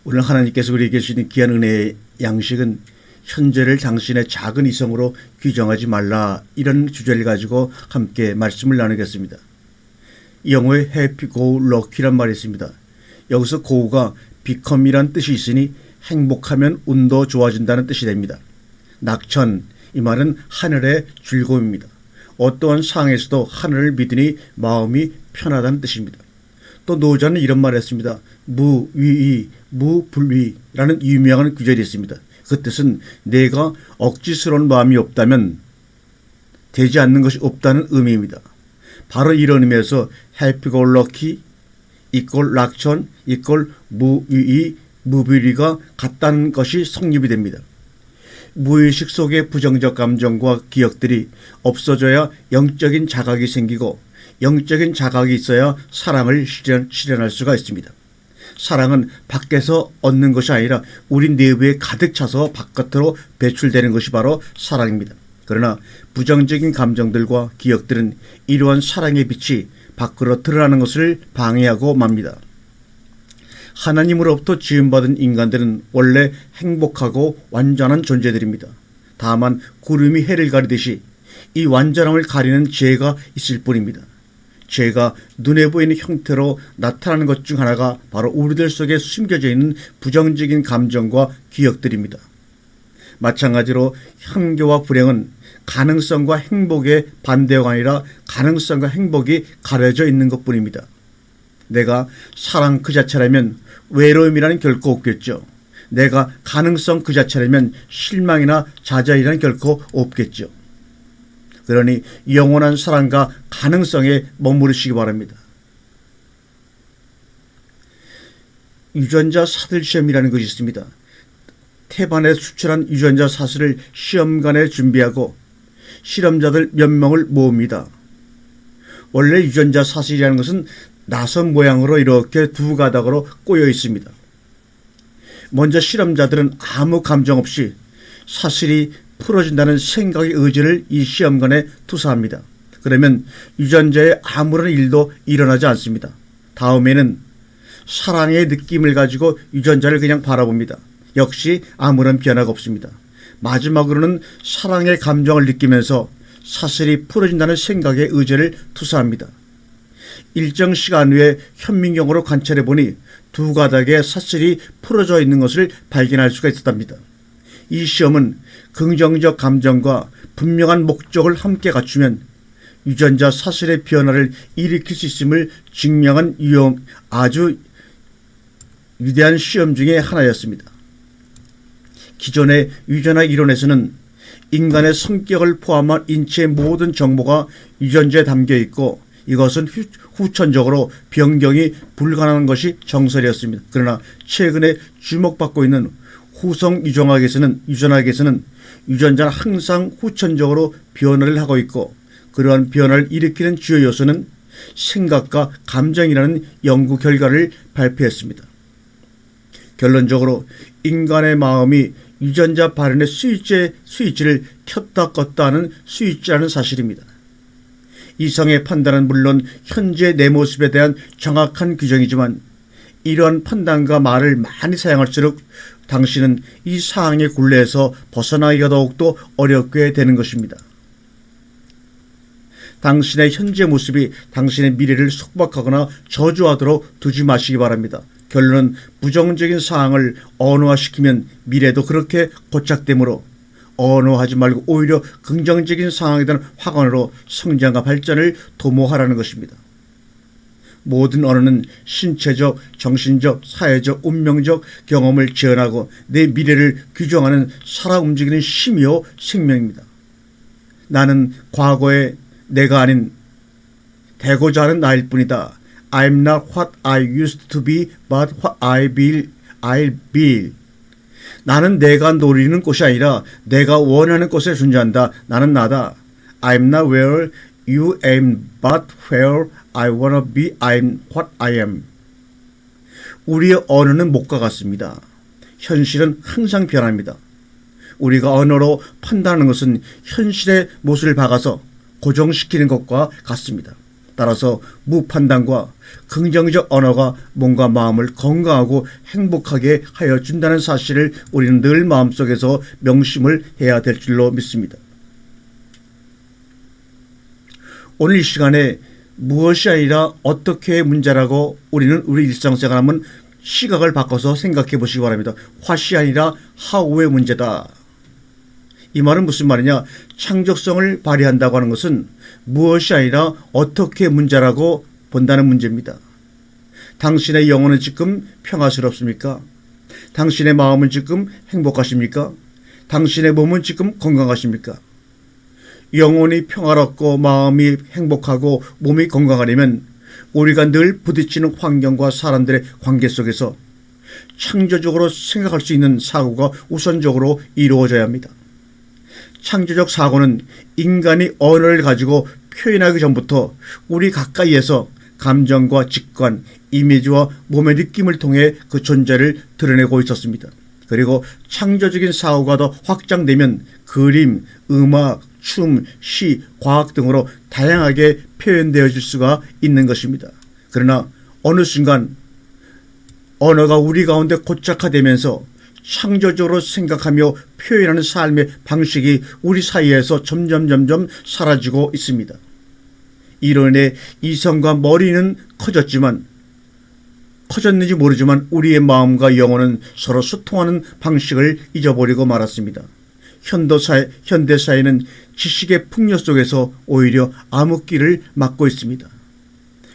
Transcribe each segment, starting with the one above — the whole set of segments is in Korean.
오늘 하나님께서 우리에게 주신 귀한 은혜의 양식은 현재를 당신의 작은 이성으로 규정하지 말라, 이런 주제를 가지고 함께 말씀을 나누겠습니다. 영어의 happy go lucky란 말이 있습니다. 여기서 go가 become이란 뜻이 있으니 행복하면 운도 좋아진다는 뜻이 됩니다. 낙천, 이 말은 하늘의 즐거움입니다. 어떠한 상황에서도 하늘을 믿으니 마음이 편하다는 뜻입니다. 또 노자는 이런 말을 했습니다. 무위의, 무불위라는 유명한 구절이 있습니다. 그 뜻은 내가 억지스러운 마음이 없다면 되지 않는 것이 없다는 의미입니다. 바로 이런 의미에서 happy go lucky 이꼴 낙천 이꼴 무위의, 무불위가 같다는 것이 성립이 됩니다. 무의식 속의 부정적 감정과 기억들이 없어져야 영적인 자각이 생기고, 영적인 자각이 있어야 사랑을 실현할 수가 있습니다. 사랑은 밖에서 얻는 것이 아니라 우리 내부에 가득 차서 바깥으로 배출되는 것이 바로 사랑입니다. 그러나 부정적인 감정들과 기억들은 이러한 사랑의 빛이 밖으로 드러나는 것을 방해하고 맙니다. 하나님으로부터 지음받은 인간들은 원래 행복하고 완전한 존재들입니다. 다만 구름이 해를 가리듯이 이 완전함을 가리는 죄가 있을 뿐입니다. 죄가 눈에 보이는 형태로 나타나는 것 중 하나가 바로 우리들 속에 숨겨져 있는 부정적인 감정과 기억들입니다. 마찬가지로 향교와 불행은 가능성과 행복의 반대가 아니라 가능성과 행복이 가려져 있는 것뿐입니다. 내가 사랑 그 자체라면 외로움이라는 결코 없겠죠. 내가 가능성 그 자체라면 실망이나 좌절이라는 결코 없겠죠. 그러니 영원한 사랑과 가능성에 머무르시기 바랍니다. 유전자 사슬 시험이라는 것이 있습니다. 태반에 수출한 유전자 사슬을 시험관에 준비하고 실험자들 몇 명을 모읍니다. 원래 유전자 사슬이라는 것은 나선 모양으로 이렇게 두 가닥으로 꼬여 있습니다. 먼저 실험자들은 아무 감정 없이 사슬이 풀어진다는 생각의 의지를 이 시험관에 투사합니다. 그러면 유전자에 아무런 일도 일어나지 않습니다. 다음에는 사랑의 느낌을 가지고 유전자를 그냥 바라봅니다. 역시 아무런 변화가 없습니다. 마지막으로는 사랑의 감정을 느끼면서 사슬이 풀어진다는 생각의 의지를 투사합니다. 일정 시간 후에 현미경으로 관찰해 보니 두 가닥의 사슬이 풀어져 있는 것을 발견할 수가 있었답니다. 이 시험은 긍정적 감정과 분명한 목적을 함께 갖추면 유전자 사슬의 변화를 일으킬 수 있음을 증명한 아주 위대한 시험 중에 하나였습니다. 기존의 유전학 이론에서는 인간의 성격을 포함한 인체의 모든 정보가 유전자에 담겨 있고 이것은 후천적으로 변경이 불가능한 것이 정설이었습니다. 그러나 최근에 주목받고 있는 후성 유전학에서는 유전자는 항상 후천적으로 변화를 하고 있고 그러한 변화를 일으키는 주요 요소는 생각과 감정이라는 연구 결과를 발표했습니다. 결론적으로 인간의 마음이 유전자 발현의 스위치를 켰다 껐다 하는 스위치라는 사실입니다. 이성의 판단은 물론 현재 내 모습에 대한 정확한 규정이지만 이러한 판단과 말을 많이 사용할수록 당신은 이 상황의 굴레에서 벗어나기가 더욱더 어렵게 되는 것입니다. 당신의 현재 모습이 당신의 미래를 속박하거나 저주하도록 두지 마시기 바랍니다. 결론은 부정적인 상황을 언어화시키면 미래도 그렇게 고착되므로 언어하지 말고 오히려 긍정적인 상황에 대한 확언으로 성장과 발전을 도모하라는 것입니다. 모든 언어는 신체적, 정신적, 사회적, 운명적 경험을 재현하고 내 미래를 규정하는 살아 움직이는 힘이요 생명입니다. 나는 과거의 내가 아닌 되고자 하는 나일 뿐이다. I'm not what I used to be, but what I'll be. 나는 내가 노리는 곳이 아니라 내가 원하는 곳에 존재한다. 나는 나다. I'm not where you aim, but where I wanna be. I'm what I am. 우리의 언어는 목과 같습니다. 현실은 항상 변합니다. 우리가 언어로 판단하는 것은 현실의 못을 박아서 고정시키는 것과 같습니다. 따라서 무판단과 긍정적 언어가 몸과 마음을 건강하고 행복하게 하여 준다는 사실을 우리는 늘 마음속에서 명심을 해야 될 줄로 믿습니다. 오늘 이 시간에 무엇이 아니라 어떻게의 문제라고 우리는 우리 일상생활 한번 시각을 바꿔서 생각해 보시기 바랍니다. what이 아니라 how의 문제다. 이 말은 무슨 말이냐? 창조성을 발휘한다고 하는 것은 무엇이 아니라 어떻게 문제라고 본다는 문제입니다. 당신의 영혼은 지금 평화스럽습니까? 당신의 마음은 지금 행복하십니까? 당신의 몸은 지금 건강하십니까? 영혼이 평화롭고 마음이 행복하고 몸이 건강하려면 우리가 늘 부딪히는 환경과 사람들의 관계 속에서 창조적으로 생각할 수 있는 사고가 우선적으로 이루어져야 합니다. 창조적 사고는 인간이 언어를 가지고 표현하기 전부터 우리 가까이에서 감정과 직관, 이미지와 몸의 느낌을 통해 그 존재를 드러내고 있었습니다. 그리고 창조적인 사고가 더 확장되면 그림, 음악, 춤, 시, 과학 등으로 다양하게 표현되어질 수가 있는 것입니다. 그러나 어느 순간 언어가 우리 가운데 고착화되면서 창조적으로 생각하며 표현하는 삶의 방식이 우리 사이에서 점점 사라지고 있습니다. 이로 인해 이성과 머리는 커졌는지 모르지만 우리의 마음과 영혼은 서로 소통하는 방식을 잊어버리고 말았습니다. 현대사회는 지식의 풍요 속에서 오히려 암흑기를 맞고 있습니다.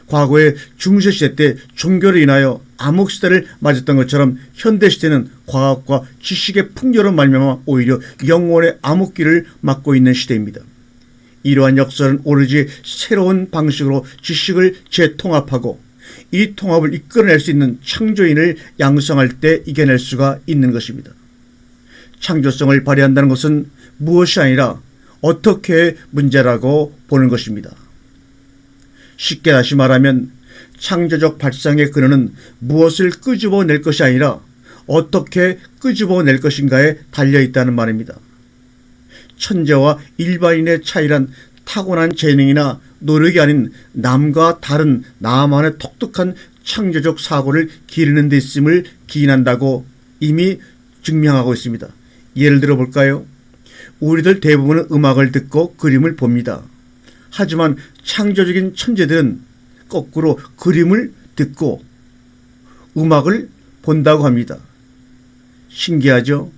과거의 중세시대 때 종교로 인하여 암흑시대를 맞았던 것처럼 현대시대는 과학과 지식의 풍요로 말미암아 오히려 영혼의 암흑기를 맞고 있는 시대입니다. 이러한 역사는 오로지 새로운 방식으로 지식을 재통합하고 이 통합을 이끌어낼 수 있는 창조인을 양성할 때 이겨낼 수가 있는 것입니다. 창조성을 발휘한다는 것은 무엇이 아니라 어떻게 문제라고 보는 것입니다. 쉽게 다시 말하면 창조적 발상의 근원은 무엇을 끄집어낼 것이 아니라 어떻게 끄집어낼 것인가에 달려있다는 말입니다. 천재와 일반인의 차이란 타고난 재능이나 노력이 아닌 남과 다른 나만의 독특한 창조적 사고를 기르는 데 있음을 기인한다고 이미 증명하고 있습니다. 예를 들어 볼까요? 우리들 대부분은 음악을 듣고 그림을 봅니다. 하지만 창조적인 천재들은 거꾸로 그림을 듣고 음악을 본다고 합니다. 신기하죠?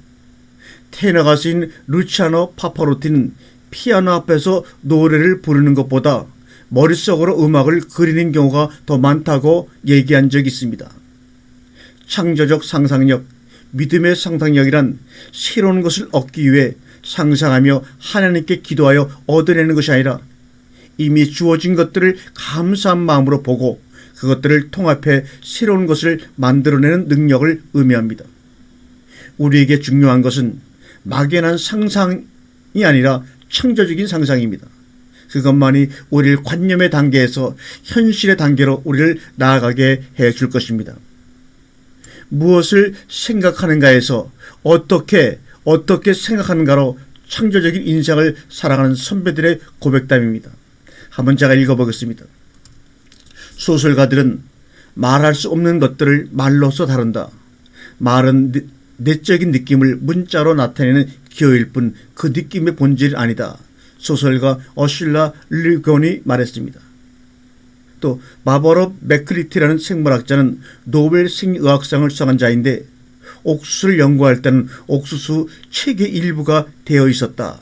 테너 가수인 루치아노 파파로티는 피아노 앞에서 노래를 부르는 것보다 머릿속으로 음악을 그리는 경우가 더 많다고 얘기한 적이 있습니다. 창조적 상상력, 믿음의 상상력이란 새로운 것을 얻기 위해 상상하며 하나님께 기도하여 얻어내는 것이 아니라 이미 주어진 것들을 감사한 마음으로 보고 그것들을 통합해 새로운 것을 만들어내는 능력을 의미합니다. 우리에게 중요한 것은 막연한 상상이 아니라 창조적인 상상입니다. 그것만이 우리를 관념의 단계에서 현실의 단계로 우리를 나아가게 해줄 것입니다. 무엇을 생각하는가에서 어떻게 생각하는가로 창조적인 인생을 살아가는 선배들의 고백담입니다. 한번 제가 읽어보겠습니다. 소설가들은 말할 수 없는 것들을 말로써 다룬다. 말은 내적인 느낌을 문자로 나타내는 기호일 뿐 그 느낌의 본질이 아니다. 소설가 어슐라 르곤이 말했습니다. 또 바버럽 맥크리티라는 생물학자는 노벨 생리의학상을 수상한 자인데 옥수수를 연구할 때는 옥수수 책의 일부가 되어 있었다.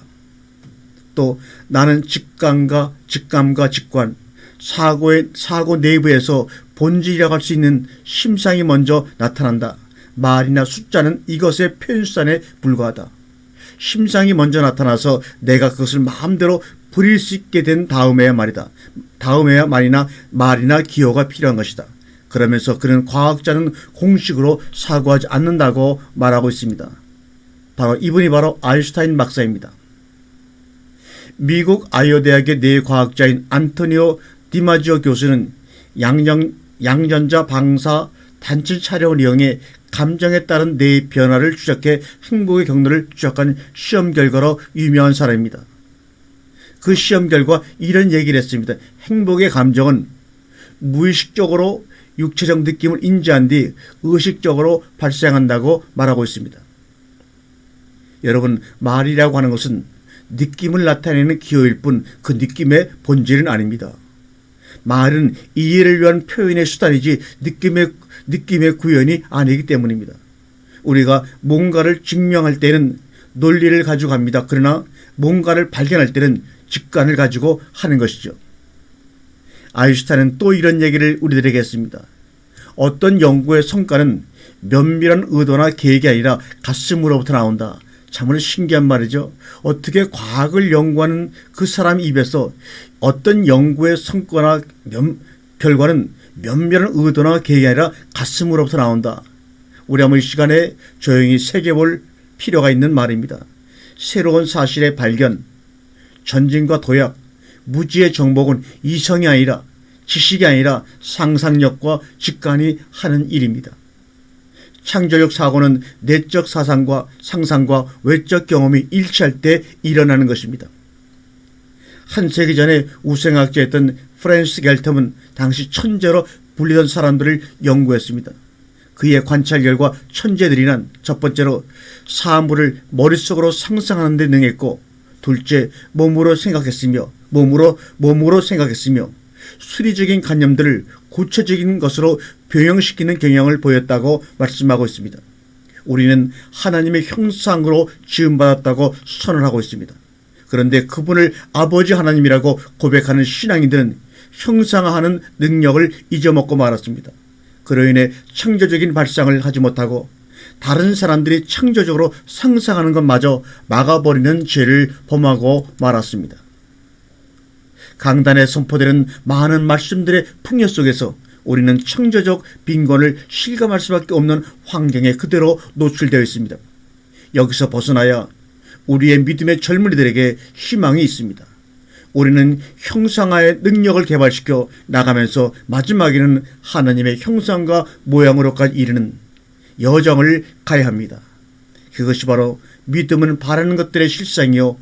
또 나는 직감과 직관, 사고 내부에서 본질이라고 할 수 있는 심상이 먼저 나타난다. 말이나 숫자는 이것의 표현수단에 불과하다. 심상이 먼저 나타나서 내가 그것을 마음대로 부릴 수 있게 된 다음에야 말이나 기호가 필요한 것이다. 그러면서 그는 과학자는 공식으로 사고하지 않는다고 말하고 있습니다. 이분이 바로 아인슈타인 박사입니다. 미국 아이오 대학의 뇌과학자인 안토니오 디마지오 교수는 양전자 방사 단층 촬영을 이용해 감정에 따른 뇌의 변화를 추적해 행복의 경로를 추적한 시험 결과로 유명한 사람입니다. 그 시험 결과 이런 얘기를 했습니다. 행복의 감정은 무의식적으로 육체적 느낌을 인지한 뒤 의식적으로 발생한다고 말하고 있습니다. 여러분, 말이라고 하는 것은 느낌을 나타내는 기호일 뿐 그 느낌의 본질은 아닙니다. 말은 이해를 위한 표현의 수단이지 느낌의 구현이 아니기 때문입니다. 우리가 뭔가를 증명할 때는 논리를 가지고 합니다. 그러나 뭔가를 발견할 때는 직관을 가지고 하는 것이죠. 아인슈타인은 또 이런 얘기를 우리들에게 했습니다. 어떤 연구의 성과는 면밀한 의도나 계획이 아니라 가슴으로부터 나온다. 참으로 신기한 말이죠. 어떻게 과학을 연구하는 그 사람 입에서 어떤 연구의 성과나 결과는 면밀한 의도나 계획이 아니라 가슴으로부터 나온다. 우리 한번 이 시간에 조용히 새겨볼 필요가 있는 말입니다. 새로운 사실의 발견, 전진과 도약, 무지의 정복은 이성이 아니라 지식이 아니라 상상력과 직관이 하는 일입니다. 창조적 사고는 내적 사상과 상상과 외적 경험이 일치할 때 일어나는 것입니다. 한 세기 전에 우생학자였던 프랜시스 갤텀은 당시 천재로 불리던 사람들을 연구했습니다. 그의 관찰 결과 천재들이란 첫 번째로 사물을 머릿속으로 상상하는 데 능했고, 둘째 몸으로 생각했으며 수리적인 관념들을 구체적인 것으로 변형시키는 경향을 보였다고 말씀하고 있습니다. 우리는 하나님의 형상으로 지음받았다고 선언하고 있습니다. 그런데 그분을 아버지 하나님이라고 고백하는 신앙인들은 형상화하는 능력을 잊어먹고 말았습니다. 그로 인해 창조적인 발상을 하지 못하고 다른 사람들이 창조적으로 상상하는 것마저 막아버리는 죄를 범하고 말았습니다. 강단에 선포되는 많은 말씀들의 풍요 속에서 우리는 창조적 빈곤을 실감할 수밖에 없는 환경에 그대로 노출되어 있습니다. 여기서 벗어나야 우리의 믿음의 젊은이들에게 희망이 있습니다. 우리는 형상화의 능력을 개발시켜 나가면서 마지막에는 하나님의 형상과 모양으로까지 이르는 여정을 가야 합니다. 그것이 바로 믿음은 바라는 것들의 실상이요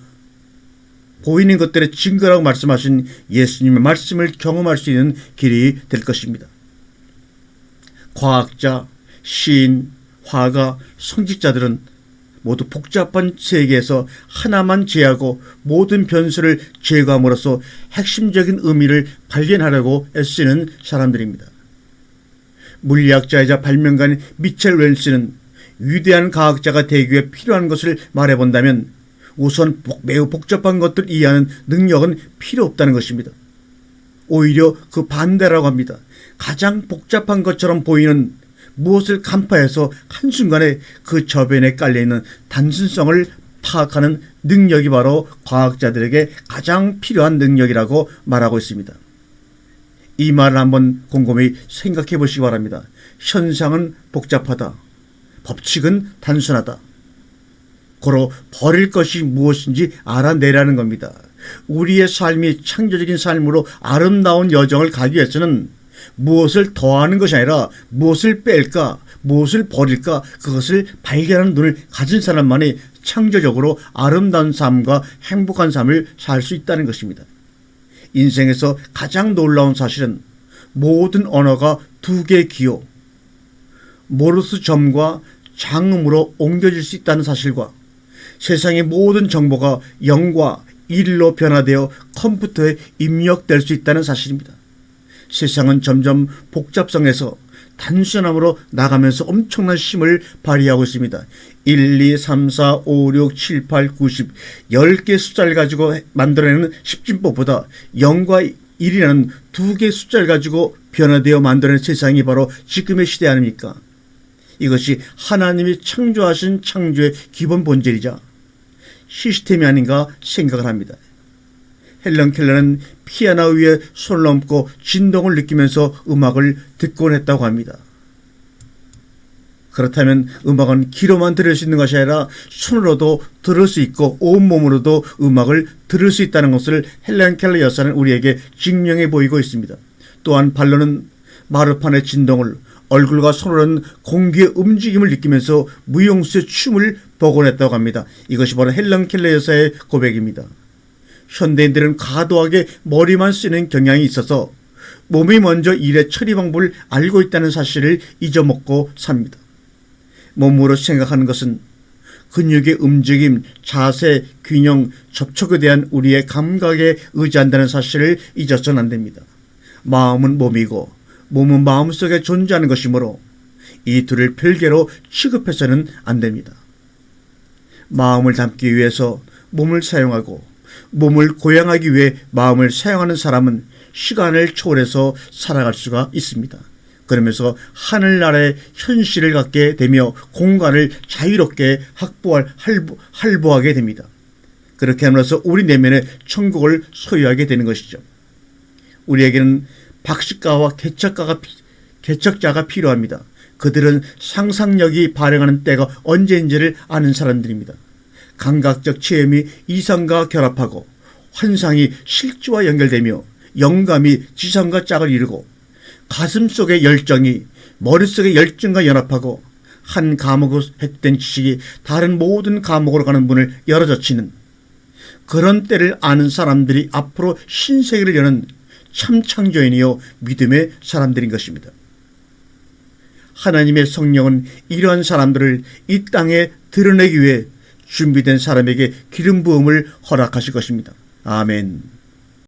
보이는 것들의 증거라고 말씀하신 예수님의 말씀을 경험할 수 있는 길이 될 것입니다. 과학자, 시인, 화가, 성직자들은 모두 복잡한 세계에서 하나만 제하고 모든 변수를 제거함으로써 핵심적인 의미를 발견하려고 애쓰는 사람들입니다. 물리학자이자 발명가인 미첼 웰스는 위대한 과학자가 되기 위해 필요한 것을 말해본다면 우선 매우 복잡한 것들을 이해하는 능력은 필요 없다는 것입니다. 오히려 그 반대라고 합니다. 가장 복잡한 것처럼 보이는 무엇을 간파해서 한순간에 그 저변에 깔려있는 단순성을 파악하는 능력이 바로 과학자들에게 가장 필요한 능력이라고 말하고 있습니다. 이 말을 한번 곰곰이 생각해 보시기 바랍니다. 현상은 복잡하다. 법칙은 단순하다. 고로 버릴 것이 무엇인지 알아내라는 겁니다. 우리의 삶이 창조적인 삶으로 아름다운 여정을 가기 위해서는 무엇을 더하는 것이 아니라 무엇을 뺄까, 무엇을 버릴까, 그것을 발견하는 눈을 가진 사람만이 창조적으로 아름다운 삶과 행복한 삶을 살 수 있다는 것입니다. 인생에서 가장 놀라운 사실은 모든 언어가 두 개의 기호, 모르스 점과 장음으로 옮겨질 수 있다는 사실과 세상의 모든 정보가 0과 1로 변화되어 컴퓨터에 입력될 수 있다는 사실입니다. 세상은 점점 복잡성에서 단순함으로 나가면서 엄청난 힘을 발휘하고 있습니다. 1, 2, 3, 4, 5, 6, 7, 8, 9, 10 10개 숫자를 가지고 만들어내는 십진법보다 0과 1이라는 두 개의 숫자를 가지고 변화되어 만들어낸 세상이 바로 지금의 시대 아닙니까? 이것이 하나님이 창조하신 창조의 기본 본질이자 시스템이 아닌가 생각을 합니다. 헬런 켈러는 피아노 위에 손을 얹고 진동을 느끼면서 음악을 듣곤 했다고 합니다. 그렇다면 음악은 귀로만 들을 수 있는 것이 아니라 손으로도 들을 수 있고 온몸으로도 음악을 들을 수 있다는 것을 헬런 켈러 여사는 우리에게 증명해 보이고 있습니다. 또한 발로는 마르판의 진동을, 얼굴과 손으로는 공기의 움직임을 느끼면서 무용수의 춤을 복원했다고 합니다. 이것이 바로 헬런 켈러 여사의 고백입니다. 현대인들은 과도하게 머리만 쓰는 경향이 있어서 몸이 먼저 일의 처리 방법을 알고 있다는 사실을 잊어먹고 삽니다. 몸으로 생각하는 것은 근육의 움직임, 자세, 균형, 접촉에 대한 우리의 감각에 의지한다는 사실을 잊어서는 안 됩니다. 마음은 몸이고 몸은 마음속에 존재하는 것이므로 이 둘을 별개로 취급해서는 안 됩니다. 마음을 담기 위해서 몸을 사용하고 몸을 고양하기 위해 마음을 사용하는 사람은 시간을 초월해서 살아갈 수가 있습니다. 그러면서 하늘나라의 현실을 갖게 되며 공간을 자유롭게 할보하게 됩니다. 그렇게 함으로써 우리 내면의 천국을 소유하게 되는 것이죠. 우리에게는 박식가와 개척자가 필요합니다. 그들은 상상력이 발행하는 때가 언제인지를 아는 사람들입니다. 감각적 체험이 이상과 결합하고 환상이 실제와 연결되며 영감이 지상과 짝을 이루고 가슴 속의 열정이 머릿속의 열정과 연합하고 한 과목으로 획된 지식이 다른 모든 과목으로 가는 문을 열어젖히는 그런 때를 아는 사람들이 앞으로 신세계를 여는 참 창조인이요 믿음의 사람들인 것입니다. 하나님의 성령은 이러한 사람들을 이 땅에 드러내기 위해 준비된 사람에게 기름 부음을 허락하실 것입니다. 아멘.